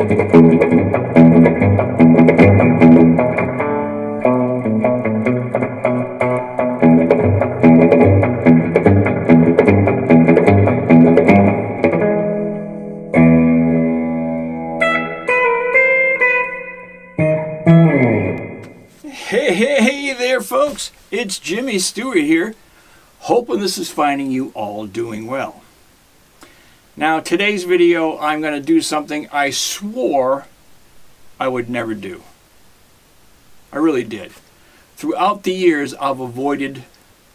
Hey there folks, it's Jimmy Stewart here, hoping this is finding you all doing well. Now today's video I'm going to do something I swore I would never do. I really did. Throughout the years I've avoided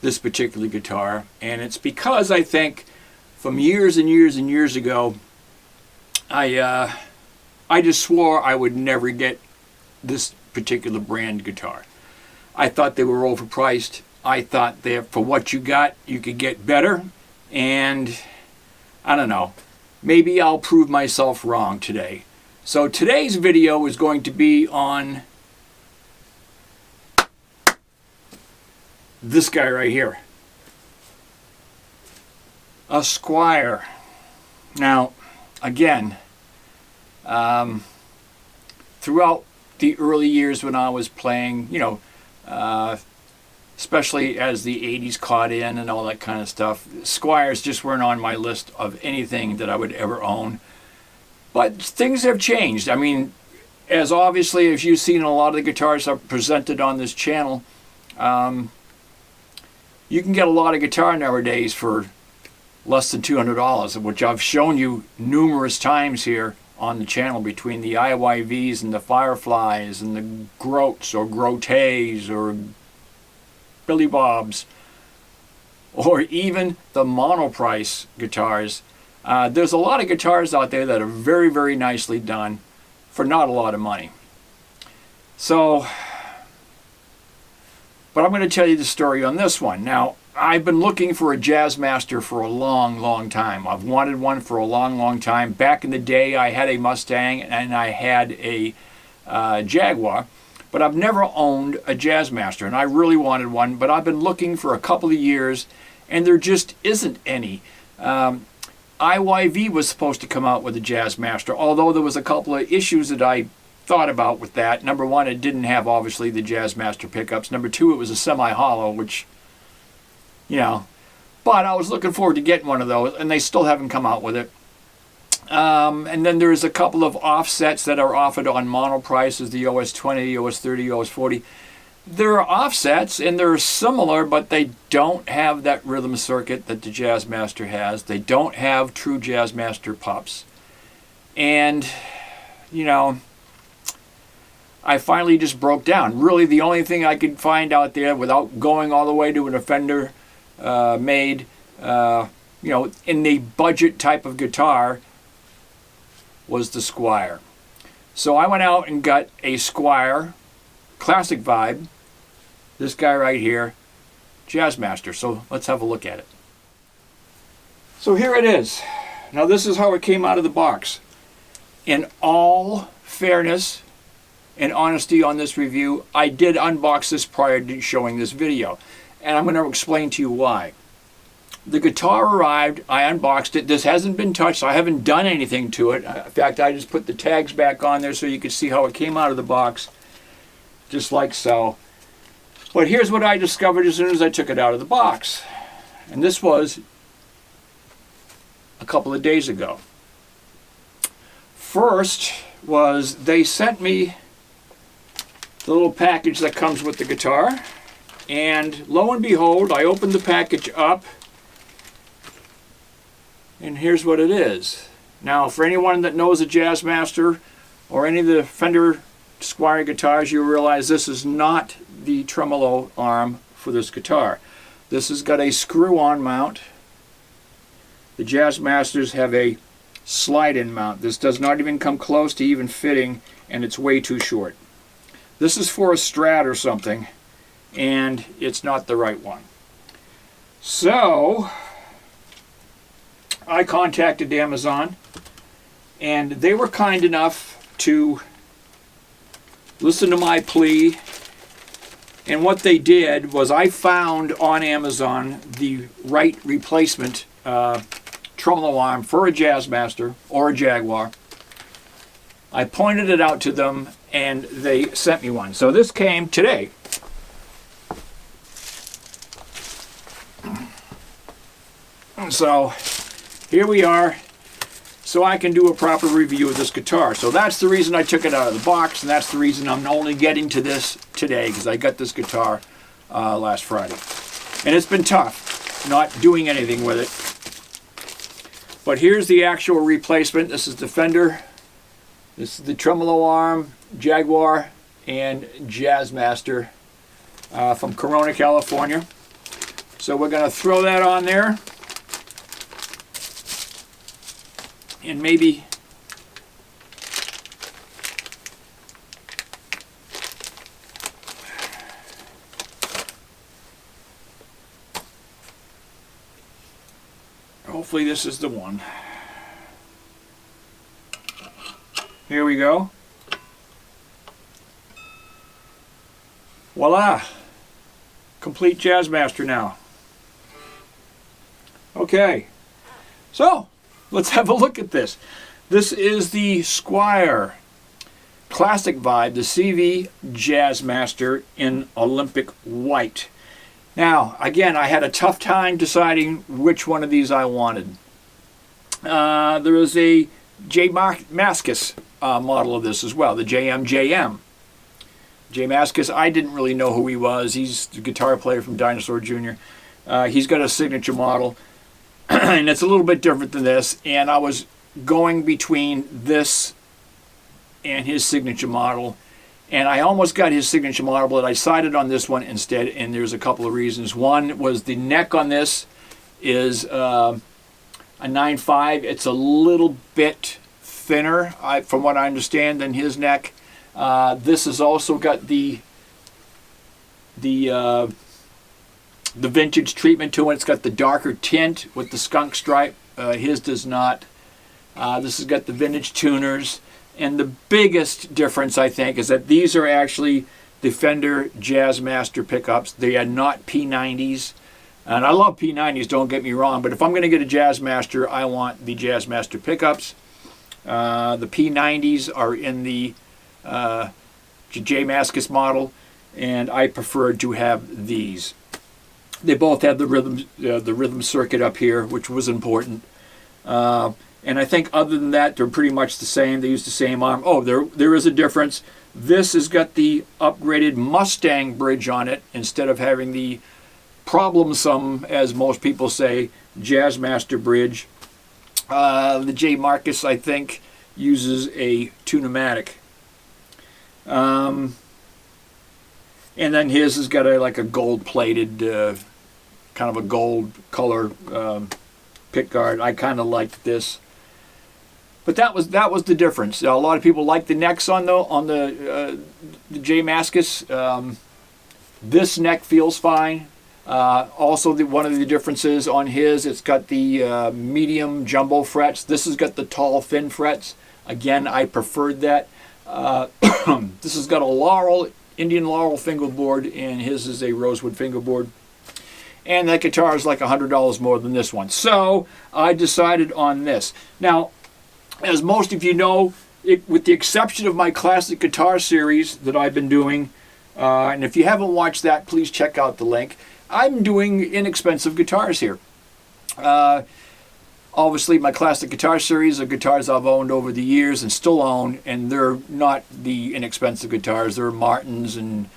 this particular guitar, and it's because I think from years and years and years ago I just swore I would never get this particular brand guitar. I thought they were overpriced. I thought that for what you got, you could get better. And I don't know, maybe I'll prove myself wrong today. So today's video is going to be on this guy right here. A Squier. Now, again, throughout the early years when I was playing, you know, especially as the 80s caught in and all that kind of stuff, Squiers just weren't on my list of anything that I would ever own. But things have changed. I mean, as obviously as you've seen a lot of the guitars I've presented on this channel, you can get a lot of guitar nowadays for less than $200, which I've shown you numerous times here on the channel, between the IYVs and the Fireflies and the Groats or Grottes or Billy Bobs, or even the monoprice guitars. There's a lot of guitars out there that are very, very nicely done for not a lot of money. So, but I'm going to tell you the story on this one. Now, I've been looking for a Jazzmaster for a long, long time. I've wanted one for a long, long time. Back in the day, I had a Mustang and I had a Jaguar, but I've never owned a Jazzmaster, and I really wanted one, but I've been looking for a couple of years, and there just isn't any. IYV was supposed to come out with a Jazzmaster, although there was a couple of issues that I thought about with that. Number one, it didn't have, obviously, the Jazzmaster pickups. Number two, it was a semi-hollow, which, you know, but I was looking forward to getting one of those, and they still haven't come out with it. And then there's a couple of offsets that are offered on mono prices, the OS20, OS30, OS40. They're offsets, and they're similar, but they don't have that rhythm circuit that the Jazzmaster has. They don't have true Jazzmaster pups. And, you know, I finally just broke down. Really, the only thing I could find out there without going all the way to an Fender made, you know, in the budget type of guitar was the Squier. So I went out and got a Squier Classic Vibe, this guy right here, Jazzmaster. So let's have a look at it. So here it is. Now this is how it came out of the box. In all fairness and honesty on this review, I did unbox this prior to showing this video, and I'm going to explain to you why. The guitar arrived, I unboxed it. This hasn't been touched, so I haven't done anything to it. In fact, I just put the tags back on there so you can see how it came out of the box, just like so. But here's what I discovered as soon as I took it out of the box. And this was a couple of days ago. First was they sent me the little package that comes with the guitar, and lo and behold, I opened the package up, and here's what it is. Now, for anyone that knows a Jazzmaster or any of the Fender Squier guitars, you realize this is not the tremolo arm for this guitar. This has got a screw-on mount. The Jazzmasters have a slide-in mount. This does not even come close to even fitting, and it's way too short. This is for a Strat or something, and it's not the right one. So I contacted Amazon, and they were kind enough to listen to my plea. And what they did was, I found on Amazon the right replacement tremolo arm for a Jazzmaster or a Jaguar. I pointed it out to them, and they sent me one. So this came today. So here we are, so I can do a proper review of this guitar. So that's the reason I took it out of the box, and that's the reason I'm only getting to this today, because I got this guitar last Friday. And it's been tough not doing anything with it. But here's the actual replacement. This is the Fender. This is the tremolo arm, Jaguar, and Jazzmaster from Corona, California. So we're going to throw that on there. And maybe hopefully this is the one. Here we go. Voila! Complete Jazzmaster now. Okay, so let's have a look at this. This is the Squier Classic Vibe, the CV Jazzmaster in Olympic White. Now, again, I had a tough time deciding which one of these I wanted. There is a Jazzmaster model of this as well, the JM. Jazzmaster, I didn't really know who he was. He's the guitar player from Dinosaur Jr. He's got a signature model, and it's a little bit different than this, and I was going between this and his signature model, and I almost got his signature model, but I decided on this one instead, and there's a couple of reasons. One was the neck on this is a 9.5. It's a little bit thinner, from what I understand, than his neck. This has also got the vintage treatment to it. It's got the darker tint with the skunk stripe. His does not. This has got the vintage tuners. And the biggest difference, I think, is that these are actually the Fender Jazzmaster pickups. They are not P90s. And I love P90s, don't get me wrong, but if I'm going to get a Jazzmaster, I want the Jazzmaster pickups. The P90s are in the Jazzmaster model, and I prefer to have these. They both have the rhythm circuit up here, which was important. And I think other than that, they're pretty much the same. They use the same arm. Oh, there is a difference. This has got the upgraded Mustang bridge on it instead of having the problemsome, as most people say, Jazzmaster bridge. The Jazzmaster, I think, uses a Tune-o-matic. And then his has got like a gold-plated, kind of a gold color pickguard. I kind of liked this. But that was the difference. A lot of people like the necks on the Jazzmaster. This neck feels fine. Also, one of the differences on his, it's got the medium jumbo frets. This has got the tall, thin frets. Again, I preferred that. This has got a Indian laurel fingerboard, and his is a rosewood fingerboard. And that guitar is like $100 more than this one. So I decided on this. Now, as most of you know, with the exception of my classic guitar series that I've been doing, and if you haven't watched that, please check out the link. I'm doing inexpensive guitars here. Obviously, my classic guitar series are guitars I've owned over the years and still own, and they're not the inexpensive guitars. They're Martins and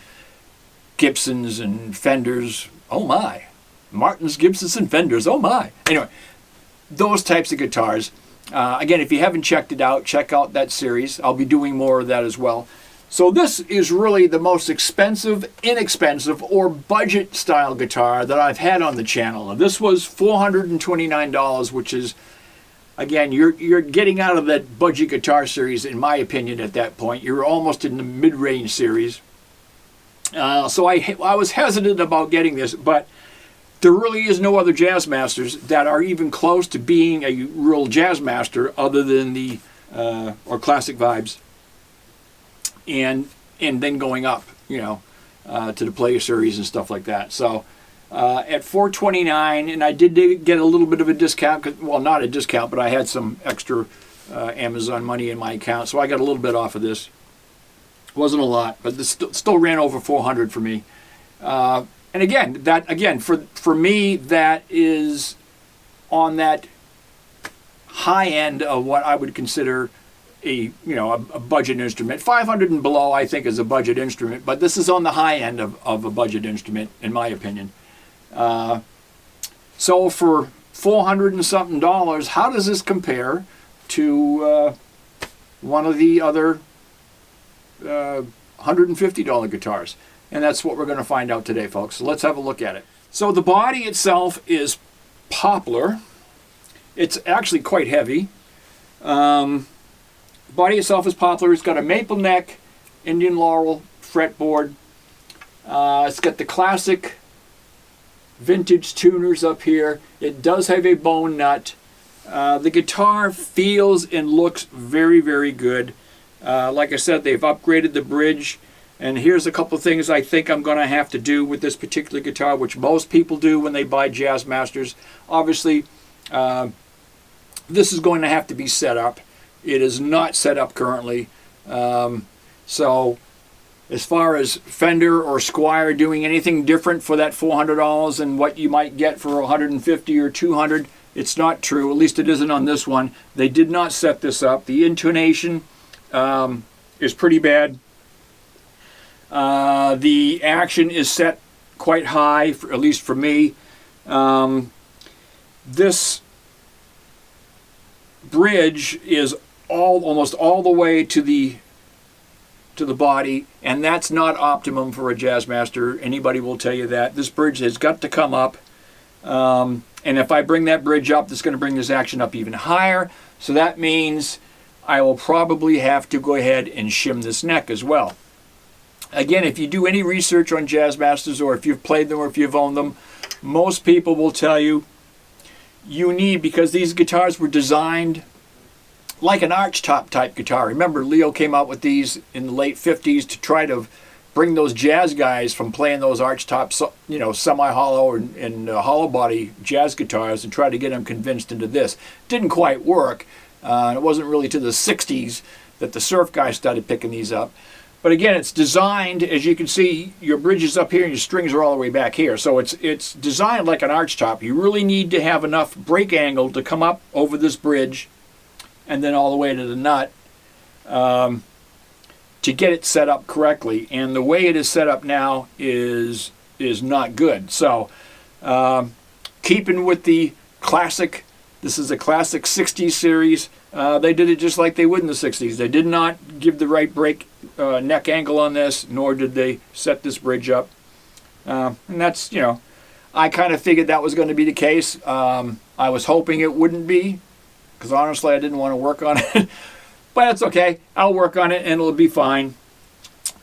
Gibsons and Fenders. Oh my. Martins, Gibsons, and Fenders. Oh my. Anyway, those types of guitars. Again, if you haven't checked it out, check out that series. I'll be doing more of that as well. So this is really the most expensive, inexpensive, or budget style guitar that I've had on the channel. This was $429, which is, again, you're getting out of that budget guitar series, in my opinion, at that point. You're almost in the mid-range series. So I was hesitant about getting this, but there really is no other Jazzmasters that are even close to being a real Jazzmaster other than the or Classic Vibes, and then going up, to the Player Series and stuff like that. So at $429, and I did get a little bit of a discount. Well, not a discount, but I had some extra Amazon money in my account, so I got a little bit off of this. Wasn't a lot, but this still ran over 400 for me. And again, for me, that is on that high end of what I would consider a budget instrument. 500 and below, I think, is a budget instrument, but this is on the high end of a budget instrument, in my opinion. So for $400 and something, how does this compare to one of the other $150 guitars? And that's what we're going to find out today, folks. So let's have a look at it. So the body itself is poplar. It's actually quite heavy. Body itself is poplar. It's got a maple neck, Indian laurel fretboard. It's got the classic vintage tuners up here. It does have a bone nut. The guitar feels and looks very, very good. Like I said, they've upgraded the bridge. And here's a couple of things I think I'm going to have to do with this particular guitar, which most people do when they buy Jazzmasters. Obviously, this is going to have to be set up. It is not set up currently. So as far as Fender or Squier doing anything different for that $400 than what you might get for $150 or $200, it's not true. At least it isn't on this one. They did not set this up. The intonation is pretty bad. The action is set quite high, at least for me. This bridge is almost all the way to the body, and that's not optimum for a Jazzmaster. Anybody will tell you that. This bridge has got to come up, and if I bring that bridge up, that's going to bring this action up even higher. So that means I will probably have to go ahead and shim this neck as well. Again, if you do any research on Jazzmasters, or if you've played them or if you've owned them, most people will tell you need, because these guitars were designed like an archtop type guitar. Remember, Leo came out with these in the late 50s to try to bring those jazz guys from playing those archtop, semi-hollow and hollow body jazz guitars, and try to get them convinced into this. Didn't quite work. It wasn't really to the 60s that the surf guys started picking these up. But again, it's designed, as you can see, your bridge is up here and your strings are all the way back here. So it's designed like an archtop. You really need to have enough break angle to come up over this bridge and then all the way to the nut to get it set up correctly. And the way it is set up now is not good. So keeping with the classic, this is a classic 60s series. They did it just like they would in the 60s. They did not give the right neck angle on this, nor did they set this bridge up. And that's, I kind of figured that was going to be the case. I was hoping it wouldn't be, because honestly I didn't want to work on it. But that's okay. I'll work on it and it'll be fine.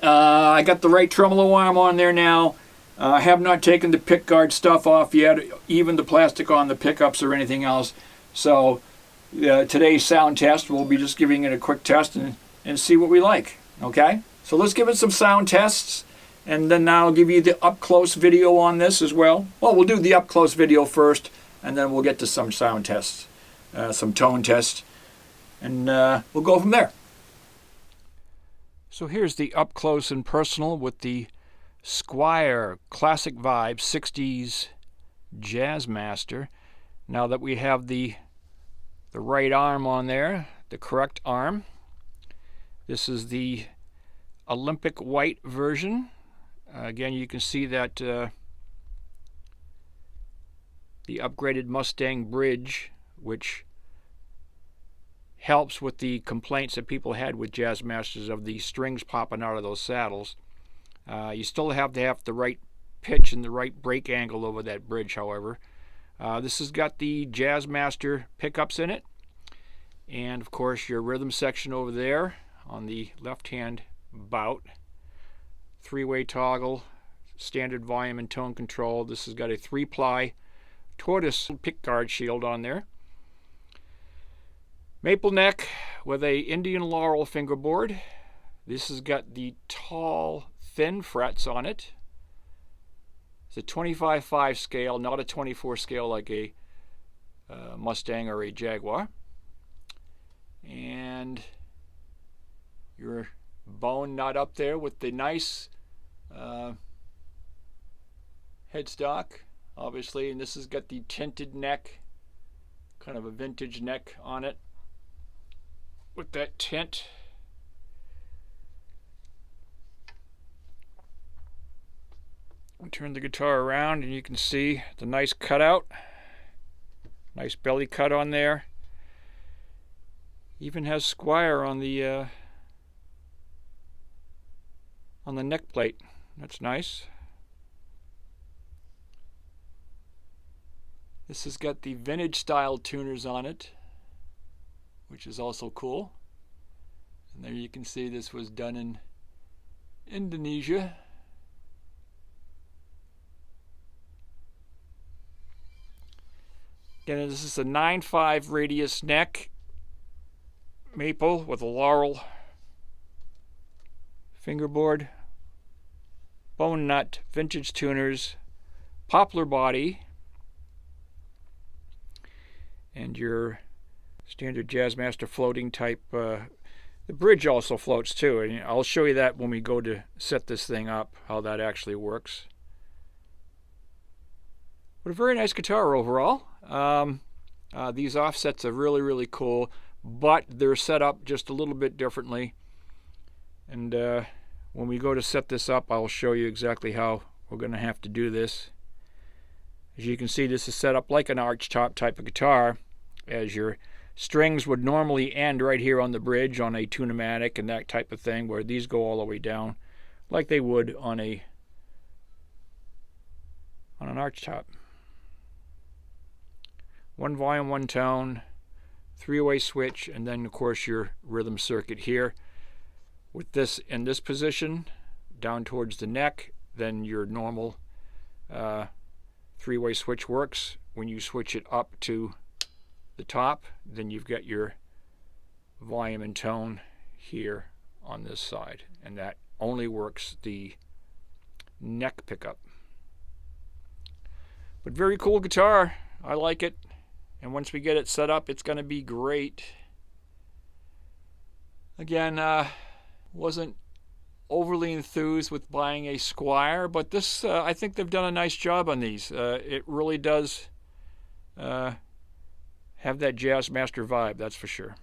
I got the right tremolo arm on there now. I have not taken the pick guard stuff off yet, even the plastic on the pickups or anything else. So today's sound test, we'll be just giving it a quick test and see what we like. Okay? So let's give it some sound tests, and then I'll give you the up-close video on this as well. Well, we'll do the up-close video first, and then we'll get to some sound tests, some tone tests, and we'll go from there. So here's the up-close and personal with the Squier Classic Vibe 60's Jazzmaster. Now that we have the right arm on there, the correct arm. This is the Olympic white version. Again, you can see that the upgraded Mustang bridge, which helps with the complaints that people had with Jazzmasters of the strings popping out of those saddles. You still have to have the right pitch and the right break angle over that bridge, however. This has got the Jazzmaster pickups in it, and of course your rhythm section over there on the left hand bout. Three-way toggle, standard volume and tone control. This has got a 3-ply tortoise pickguard shield on there. Maple neck with a Indian laurel fingerboard. This has got the tall, thin frets on it. It's a 25/5 scale, not a 24 scale like a Mustang or a Jaguar. And your bone nut up there with the nice headstock, obviously, and this has got the tinted neck, kind of a vintage neck on it with that tint. I'll turn the guitar around and you can see the nice cutout, nice belly cut on there. Even has Squier on the neck plate. That's nice. This has got the vintage style tuners on it, which is also cool. And there you can see this was done in Indonesia. Again, this is a 9.5 radius neck, maple with a laurel fingerboard, bone nut, vintage tuners, poplar body, and your standard Jazzmaster floating type. The bridge also floats too, and I'll show you that when we go to set this thing up, how that actually works. But a very nice guitar overall. These offsets are really, really cool, but they're set up just a little bit differently. And when we go to set this up, I'll show you exactly how we're going to have to do this. As you can see, this is set up like an arch top type of guitar, as your strings would normally end right here on the bridge on a tune-o-matic and that type of thing, where these go all the way down like they would on an arch top. One volume, one tone, three-way switch, and then of course your rhythm circuit here. With this in this position, down towards the neck, then your normal three-way switch works. When you switch it up to the top, then you've got your volume and tone here on this side, and that only works the neck pickup. But very cool guitar. I like it, and once we get it set up, it's going to be great. Again, wasn't overly enthused with buying a Squier, but this I think they've done a nice job on these. It really does have that Jazzmaster vibe, that's for sure.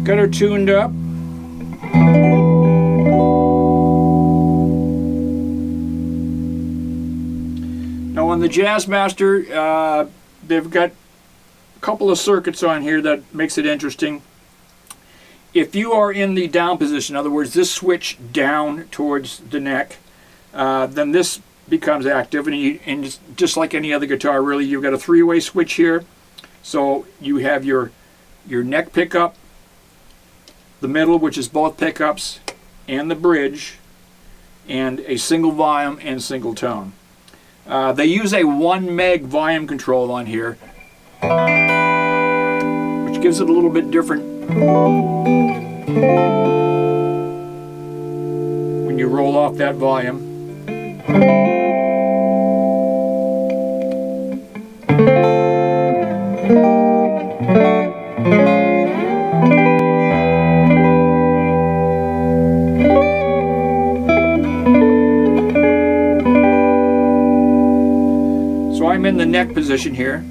Got her tuned up. Now on the Jazzmaster, they've got a couple of circuits on here that makes it interesting. If you are in the down position, in other words, this switch down towards the neck, then this becomes active, and just like any other guitar, really, you've got a three-way switch here. So you have your neck pickup, the middle, which is both pickups, and the bridge, and a single volume and single tone. They use a 1 meg volume control on here, which gives it a little bit different when you roll off that volume. So I'm in the neck position here.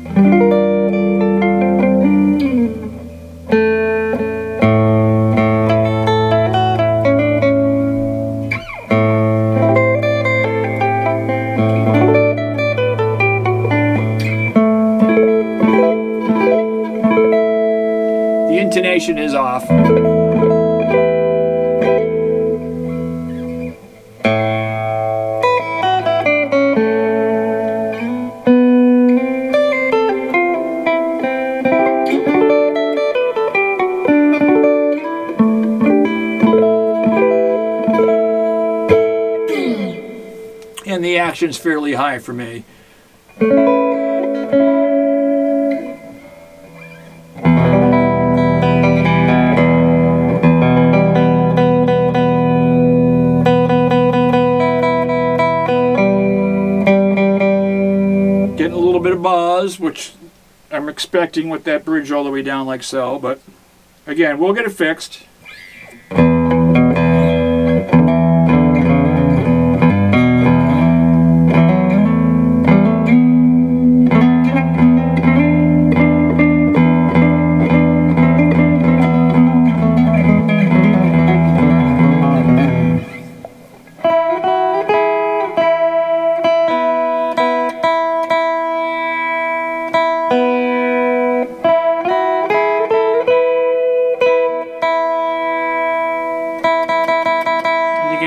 The intonation is off. And the action's fairly high for me. Getting a little bit of buzz, which I'm expecting with that bridge all the way down like so, but again, we'll get it fixed.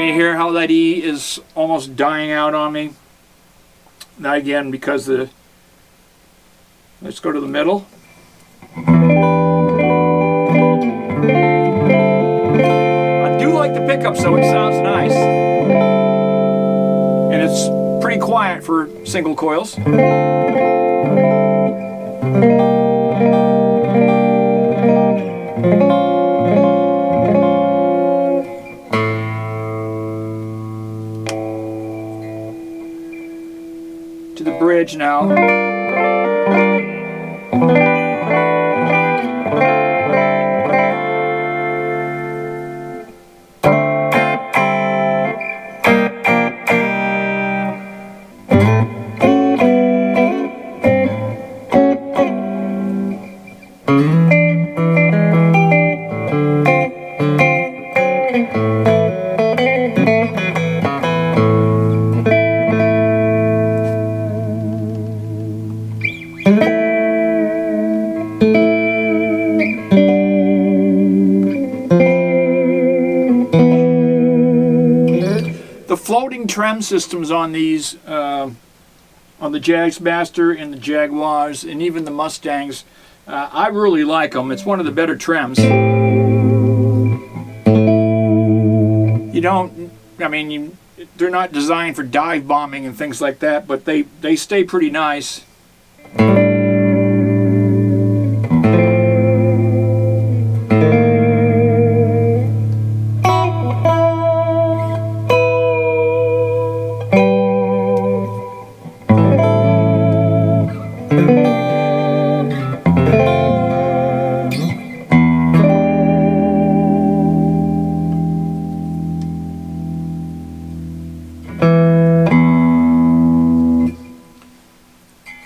Hear how that E is almost dying out on me. Now again, because the, let's go to the middle. I do like the pickup, so it sounds nice. And it's pretty quiet for single coils. To the bridge now. The floating trem systems on these, on the Jazzmaster and the Jaguars and even the Mustangs, I really like them. It's one of the better trems. You don't, I mean, they're not designed for dive bombing and things like that, but they stay pretty nice.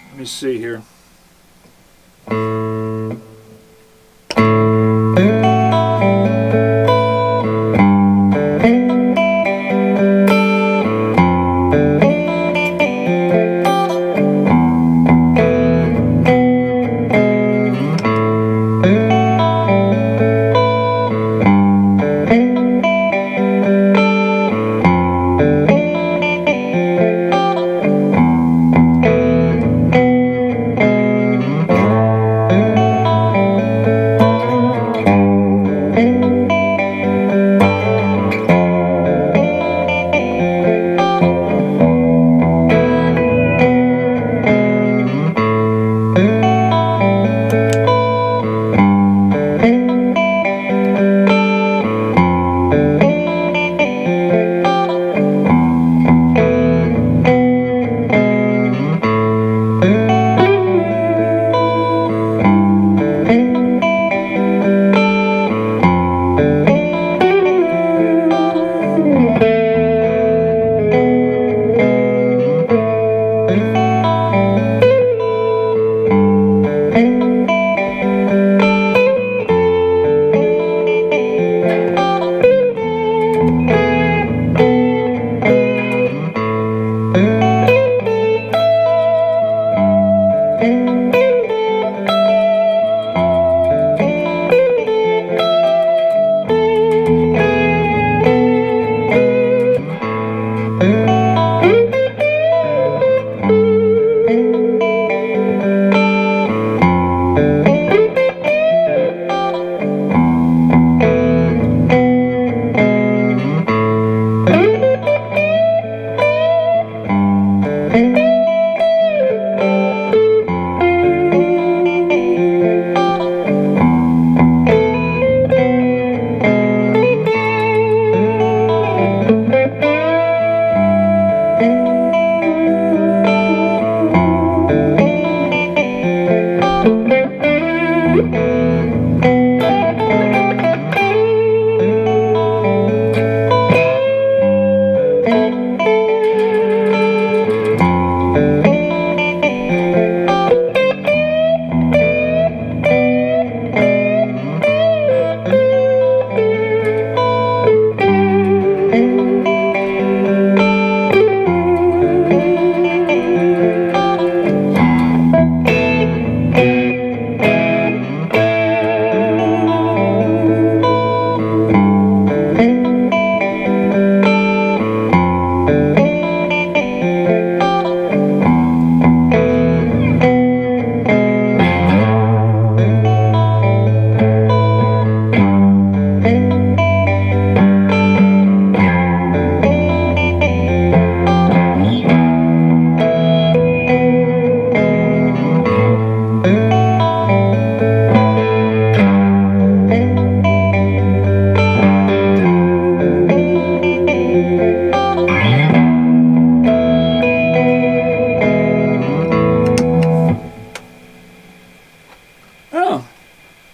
Let me see here.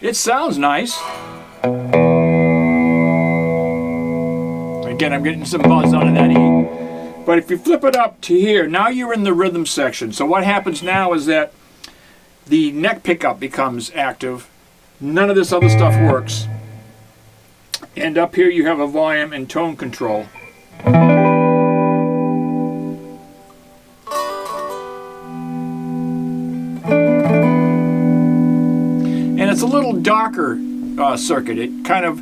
It sounds nice. Again, I'm getting some buzz out of that E. But if you flip it up to here, now you're in the rhythm section. So what happens now is that the neck pickup becomes active. None of this other stuff works. And up here you have a volume and tone control. And it's a little darker circuit. It kind of...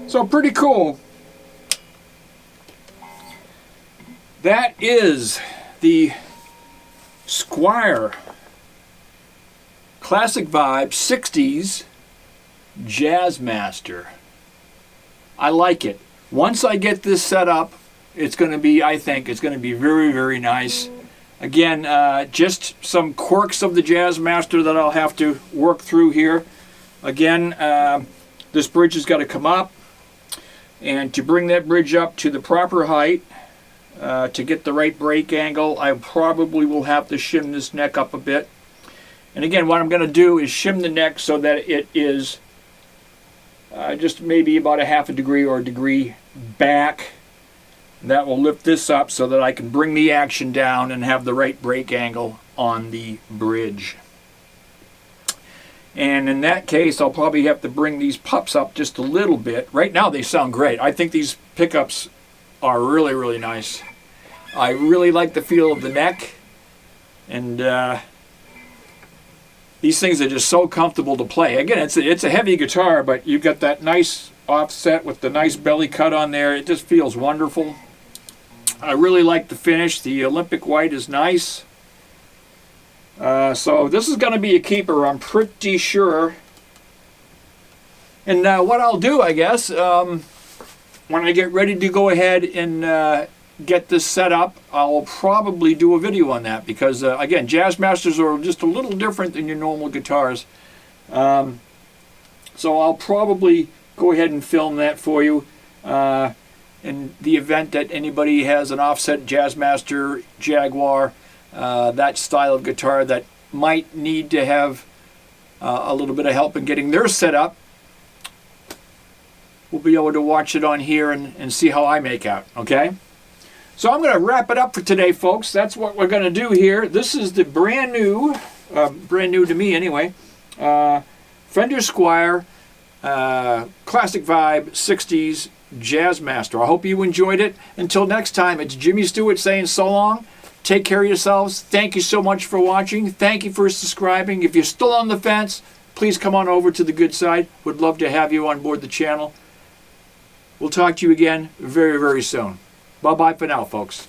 So pretty cool. That is the Squier Classic Vibe 60's Jazzmaster. I like it. Once I get this set up, it's going to be, I think, it's going to be very, very nice. Again, just some quirks of the Jazzmaster that I'll have to work through here. Again, this bridge has got to come up. And to bring that bridge up to the proper height, to get the right break angle, I probably will have to shim this neck up a bit. And again, what I'm going to do is shim the neck so that it is just maybe about a half a degree or a degree back. That will lift this up so that I can bring the action down and have the right break angle on the bridge. And in that case, I'll probably have to bring these pups up just a little bit. Right now they sound great. I think these pickups are really, really nice. I really like the feel of the neck. And these things are just so comfortable to play. Again, it's a heavy guitar, but you've got that nice offset with the nice belly cut on there. It just feels wonderful. I really like the finish. The Olympic white is nice. So this is going to be a keeper, I'm pretty sure. And what I'll do, I guess, when I get ready to go ahead and get this set up, I'll probably do a video on that because, again, Jazzmasters are just a little different than your normal guitars. So I'll probably go ahead and film that for you. In the event that anybody has an offset Jazzmaster, Jaguar, that style of guitar that might need to have a little bit of help in getting theirs set up, we'll be able to watch it on here and see how I make out, okay? So I'm going to wrap it up for today, folks. That's what we're going to do here. This is the brand new to me anyway, Fender Squier Classic Vibe 60's Jazzmaster. I hope you enjoyed it. Until next time, it's Jimmy Stewart saying so long. Take care of yourselves. Thank you so much for watching. Thank you for subscribing. If you're still on the fence, please come on over to the good side. Would love to have you on board the channel. We'll talk to you again very, very soon. Bye-bye for now, folks.